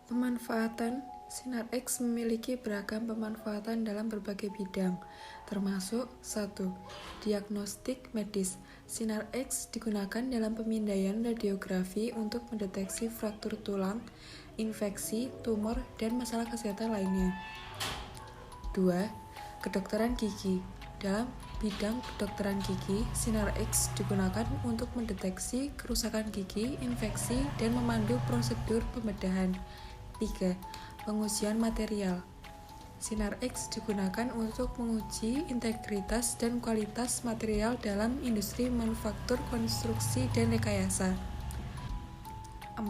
Pemanfaatan sinar X memiliki beragam pemanfaatan dalam berbagai bidang, termasuk 1. Diagnostik medis. Sinar X digunakan dalam pemindaian radiografi untuk mendeteksi fraktur tulang, infeksi, tumor, dan masalah kesehatan lainnya. 2. Kedokteran gigi. Dalam bidang kedokteran gigi, sinar X digunakan untuk mendeteksi kerusakan gigi, infeksi, dan memandu prosedur pembedahan. 3. Pengujian material. Sinar X digunakan untuk menguji integritas dan kualitas material dalam industri manufaktur, konstruksi, dan rekayasa. 4.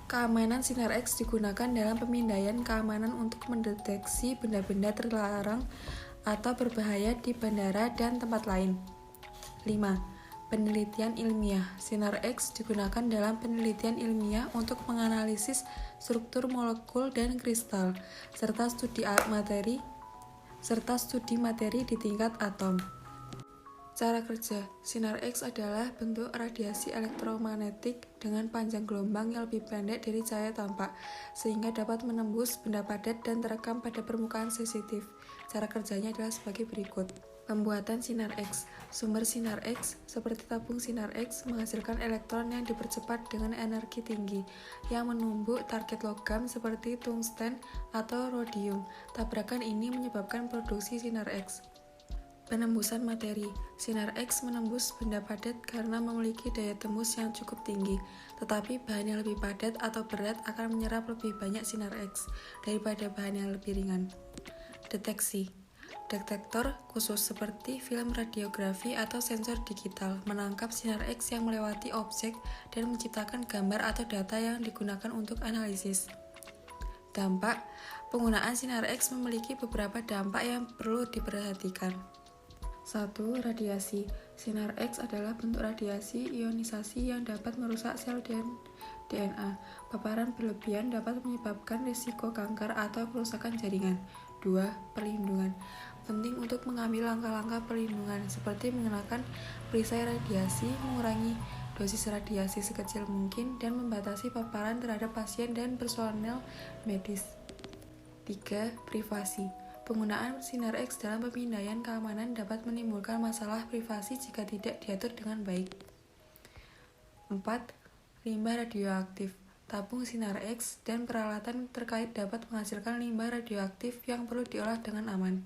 Keamanan. Sinar X digunakan dalam pemindaian keamanan untuk mendeteksi benda-benda terlarang atau berbahaya di bandara dan tempat lain. 5. Penelitian ilmiah. Sinar X digunakan dalam penelitian ilmiah untuk menganalisis struktur molekul dan kristal, serta studi materi di tingkat atom. Cara kerja. Sinar X adalah bentuk radiasi elektromagnetik dengan panjang gelombang yang lebih pendek dari cahaya tampak, sehingga dapat menembus benda padat dan terekam pada permukaan sensitif. Cara kerjanya adalah sebagai berikut. Pembuatan sinar X. Sumber sinar X, seperti tabung sinar X, menghasilkan elektron yang dipercepat dengan energi tinggi, yang menumbuk target logam seperti tungsten atau rhodium. Tabrakan ini menyebabkan produksi sinar X. Penembusan materi. Sinar X menembus benda padat karena memiliki daya tembus yang cukup tinggi, tetapi bahan yang lebih padat atau berat akan menyerap lebih banyak sinar X daripada bahan yang lebih ringan. Deteksi. Detektor khusus seperti film radiografi atau sensor digital menangkap sinar X yang melewati objek dan menciptakan gambar atau data yang digunakan untuk analisis. Dampak. Penggunaan sinar X memiliki beberapa dampak yang perlu diperhatikan. 1. Radiasi. Sinar X adalah bentuk radiasi ionisasi yang dapat merusak sel dan DNA. Paparan berlebihan dapat menyebabkan risiko kanker atau kerusakan jaringan. 2. Perlindungan. Penting untuk mengambil langkah-langkah perlindungan seperti mengenakan perisai radiasi, mengurangi dosis radiasi sekecil mungkin, dan membatasi paparan terhadap pasien dan personel medis. 3. Privasi. Penggunaan sinar X dalam pemindaian keamanan dapat menimbulkan masalah privasi jika tidak diatur dengan baik. 4. Limbah radioaktif. Tabung sinar X dan peralatan terkait dapat menghasilkan limbah radioaktif yang perlu diolah dengan aman.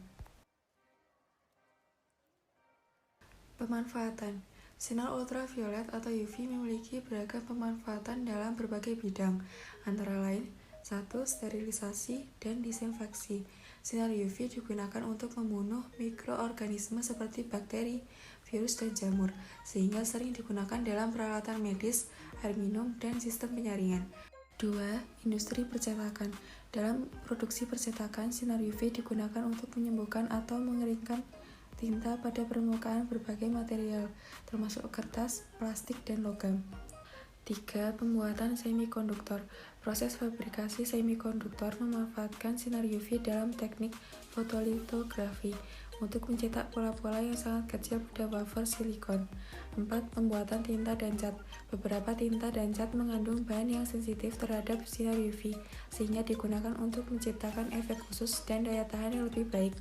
Pemanfaatan. Sinar ultraviolet atau UV memiliki beragam pemanfaatan dalam berbagai bidang, antara lain 1. Sterilisasi dan disinfeksi. Sinar UV digunakan untuk membunuh mikroorganisme seperti bakteri, virus, dan jamur, sehingga sering digunakan dalam peralatan medis, air minum, dan sistem penyaringan. 2. Industri percetakan. Dalam produksi percetakan, sinar UV digunakan untuk menyembuhkan atau mengeringkan tinta pada permukaan berbagai material, termasuk kertas, plastik, dan logam. 3. Pembuatan semikonduktor. Proses fabrikasi semikonduktor memanfaatkan sinar UV dalam teknik fotolitografi untuk mencetak pola-pola yang sangat kecil pada wafer silikon. 4. Pembuatan tinta dan cat. Beberapa tinta dan cat mengandung bahan yang sensitif terhadap sinar UV, sehingga digunakan untuk menciptakan efek khusus dan daya tahan yang lebih baik.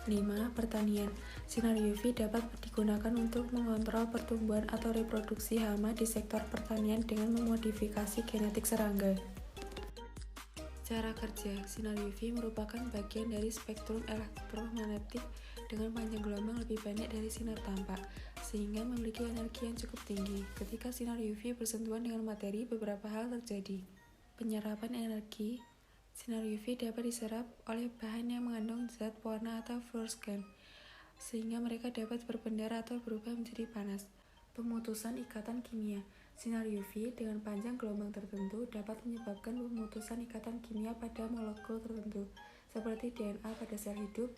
5. Pertanian. Sinar UV dapat digunakan untuk mengontrol pertumbuhan atau reproduksi hama di sektor pertanian dengan memodifikasi genetik serangga. Cara kerja. Sinar UV merupakan bagian dari spektrum elektromagnetik dengan panjang gelombang lebih pendek dari sinar tampak, sehingga memiliki energi yang cukup tinggi. Ketika sinar UV bersentuhan dengan materi, beberapa hal terjadi. Penyerapan energi. Sinar UV dapat diserap oleh bahan yang mengandung zat pewarna atau fluorescent, sehingga mereka dapat berpendar atau berubah menjadi panas. Pemutusan ikatan kimia. Sinar UV dengan panjang gelombang tertentu dapat menyebabkan pemutusan ikatan kimia pada molekul tertentu, seperti DNA pada sel hidup.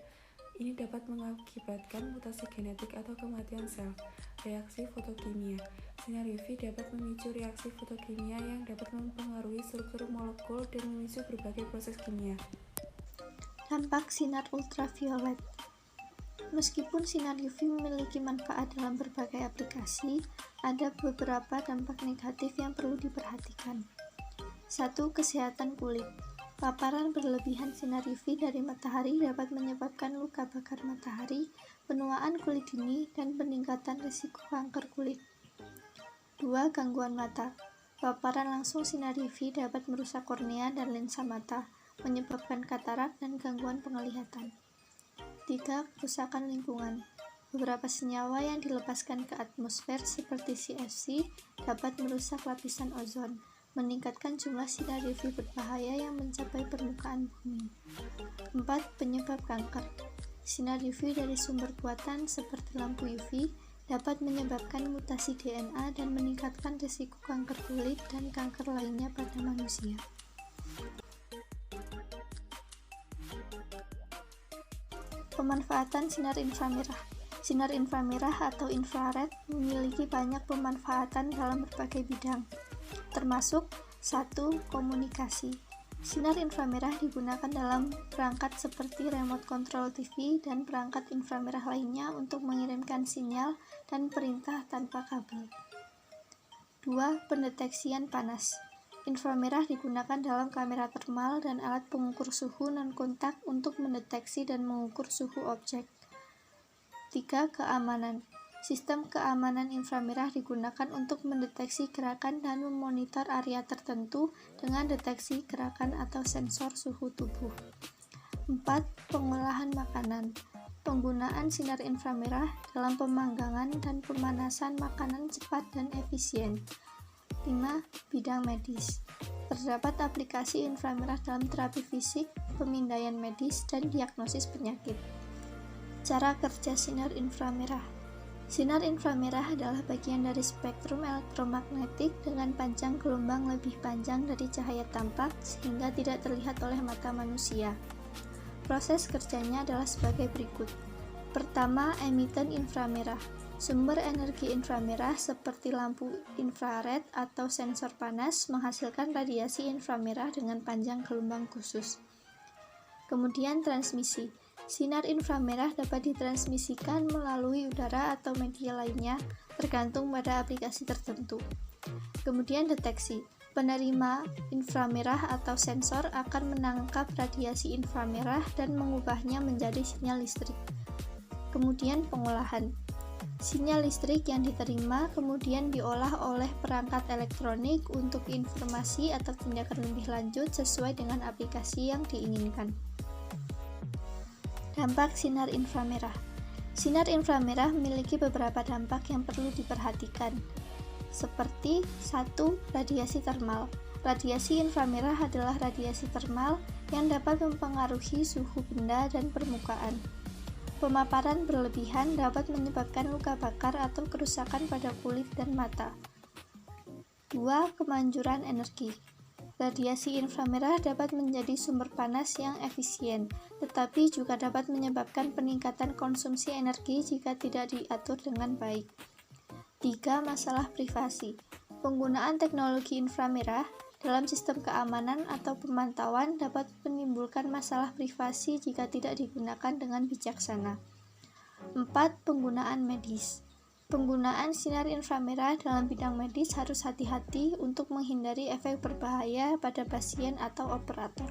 Ini dapat mengakibatkan mutasi genetik atau kematian sel. Reaksi fotokimia. Sinar UV dapat memicu reaksi fotokimia yang dapat mempengaruhi struktur molekul dan memicu berbagai proses kimia. Dampak sinar ultraviolet. Meskipun sinar UV memiliki manfaat dalam berbagai aplikasi, ada beberapa dampak negatif yang perlu diperhatikan. 1. Kesehatan kulit. Paparan berlebihan sinar UV dari matahari dapat menyebabkan luka bakar matahari, penuaan kulit dini, dan peningkatan risiko kanker kulit. 2. Gangguan mata. Paparan langsung sinar UV dapat merusak kornea dan lensa mata, menyebabkan katarak dan gangguan penglihatan. 3. Kerusakan lingkungan. Beberapa senyawa yang dilepaskan ke atmosfer seperti CFC dapat merusak lapisan ozon, meningkatkan jumlah sinar UV berbahaya yang mencapai permukaan bumi. 4. Penyebab kanker. Sinar UV dari sumber buatan seperti lampu UV dapat menyebabkan mutasi DNA dan meningkatkan risiko kanker kulit dan kanker lainnya pada manusia. Pemanfaatan sinar inframerah. Sinar inframerah atau infrared memiliki banyak pemanfaatan dalam berbagai bidang, termasuk 1. Komunikasi. Sinar inframerah digunakan dalam perangkat seperti remote control TV dan perangkat inframerah lainnya untuk mengirimkan sinyal dan perintah tanpa kabel. 2. Pendeteksian panas. Inframerah digunakan dalam kamera termal dan alat pengukur suhu non-kontak untuk mendeteksi dan mengukur suhu objek. 3. Keamanan. Sistem keamanan inframerah digunakan untuk mendeteksi gerakan dan memonitor area tertentu dengan deteksi gerakan atau sensor suhu tubuh. 4. Pengolahan makanan. Penggunaan sinar inframerah dalam pemanggangan dan pemanasan makanan cepat dan efisien. 5. Bidang medis. Terdapat aplikasi inframerah dalam terapi fisik, pemindaian medis, dan diagnosis penyakit. Cara kerja sinar inframerah. Sinar inframerah adalah bagian dari spektrum elektromagnetik dengan panjang gelombang lebih panjang dari cahaya tampak sehingga tidak terlihat oleh mata manusia. Proses kerjanya adalah sebagai berikut. Pertama, emiten inframerah. Sumber energi inframerah seperti lampu infrared atau sensor panas menghasilkan radiasi inframerah dengan panjang gelombang khusus. Kemudian transmisi. Sinar inframerah dapat ditransmisikan melalui udara atau media lainnya, tergantung pada aplikasi tertentu. Kemudian deteksi. Penerima inframerah atau sensor akan menangkap radiasi inframerah dan mengubahnya menjadi sinyal listrik. Kemudian pengolahan. Sinyal listrik yang diterima kemudian diolah oleh perangkat elektronik untuk informasi atau tindakan lebih lanjut sesuai dengan aplikasi yang diinginkan. Dampak sinar inframerah. Sinar inframerah memiliki beberapa dampak yang perlu diperhatikan, seperti 1. Radiasi termal. Radiasi inframerah adalah radiasi termal yang dapat mempengaruhi suhu benda dan permukaan. Pemaparan berlebihan dapat menyebabkan luka bakar atau kerusakan pada kulit dan mata. 2. Kemanjuran energi. Radiasi inframerah dapat menjadi sumber panas yang efisien, tetapi juga dapat menyebabkan peningkatan konsumsi energi jika tidak diatur dengan baik. 3. Masalah privasi. Penggunaan teknologi inframerah dalam sistem keamanan atau pemantauan dapat menimbulkan masalah privasi jika tidak digunakan dengan bijaksana. 4. Penggunaan medis. Penggunaan sinar inframerah dalam bidang medis harus hati-hati untuk menghindari efek berbahaya pada pasien atau operator.